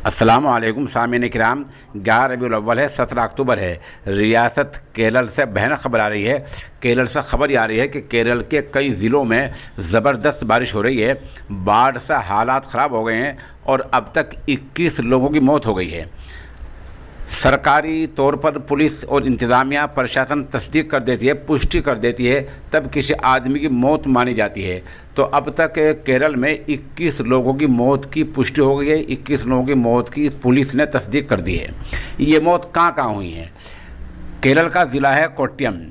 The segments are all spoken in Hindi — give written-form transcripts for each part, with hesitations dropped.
अस्सलाम वालेकुम सामीन किराम। 11 रबीउल अव्वल है, 17 अक्टूबर है। रियासत केरल से भयानक खबर आ रही है। केरल से खबर आ रही है कि केरल के कई ज़िलों में ज़बरदस्त बारिश हो रही है। बाढ़ से हालात ख़राब हो गए हैं और अब तक 21 लोगों की मौत हो गई है। सरकारी तौर पर पुलिस और इंतज़ामिया प्रशासन तस्दीक कर देती है, पुष्टि कर देती है, तब किसी आदमी की मौत मानी जाती है। तो अब तक केरल में 21 लोगों की मौत की पुष्टि हो गई है। 21 लोगों की मौत की पुलिस ने तस्दीक कर दी है। ये मौत कहाँ कहाँ हुई है? केरल का ज़िला है कोट्टयम,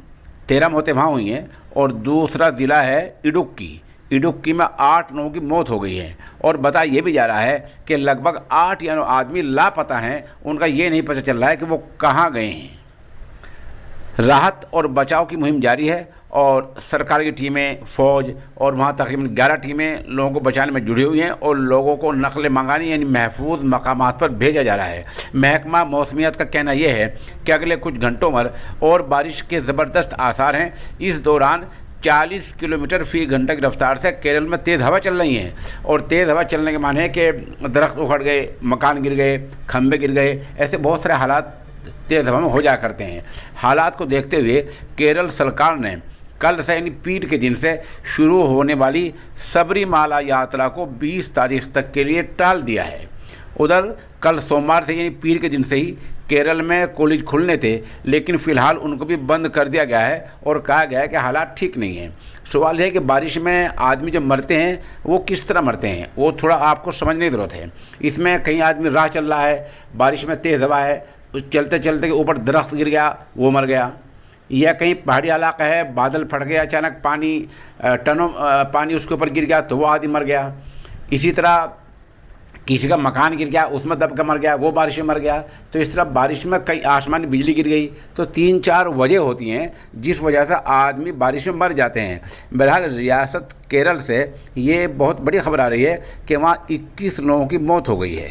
13 मौतें वहाँ हुई हैं। और दूसरा ज़िला है इडुक्की। इडुक्की में 8 लोगों की मौत हो गई है। और बताया ये भी जा रहा है कि लगभग 8 या 9 आदमी लापता हैं। उनका ये नहीं पता चल रहा है कि वो कहाँ गए हैं। राहत और बचाव की मुहिम जारी है और सरकार की टीमें, फ़ौज और वहाँ तकरीबन 11 टीमें लोगों को बचाने में जुड़ी हुई हैं और लोगों को नकल मंगानी यानी महफूज मकामात पर भेजा जा रहा है। महकमा मौसमियात का कहना यह है कि अगले कुछ घंटों में और बारिश के ज़बरदस्त आसार हैं। इस दौरान 40 किलोमीटर फ़ी घंटे की रफ्तार से केरल में तेज़ हवा चल रही है। और तेज़ हवा चलने के माने है कि दरख्त उखड़ गए, मकान गिर गए, खंभे गिर गए, ऐसे बहुत सारे हालात तेज़ हवा में हो जाया करते हैं। हालात को देखते हुए केरल सरकार ने कल से यानी पीर के दिन से शुरू होने वाली सबरीमाला यात्रा को 20 तारीख तक के लिए टाल दिया है। उधर कल सोमवार से यानी पीर के दिन से ही केरल में कॉलेज खुलने थे, लेकिन फ़िलहाल उनको भी बंद कर दिया गया है और कहा गया है कि हालात ठीक नहीं हैं। सवाल है कि बारिश में आदमी जो मरते हैं वो किस तरह मरते हैं, वो थोड़ा आपको समझने की ज़रूरत है। इसमें कहीं आदमी राह चल रहा है, बारिश में तेज़ हवा है, उस चलते चलते के ऊपर दरख्त गिर गया, वो मर गया। या कहीं पहाड़ी इलाका है, बादल फट गया, अचानक पानी टनों पानी उसके ऊपर गिर गया तो वो आदमी मर गया। इसी तरह किसी का मकान गिर गया, उसमें दब कर मर गया, वो बारिश में मर गया। तो इस तरह बारिश में कई आसमानी बिजली गिर गई। तो 3-4 वजह होती हैं जिस वजह से आदमी बारिश में मर जाते हैं। बहरहाल रियासत केरल से ये बहुत बड़ी खबर आ रही है कि वहाँ 21 लोगों की मौत हो गई है।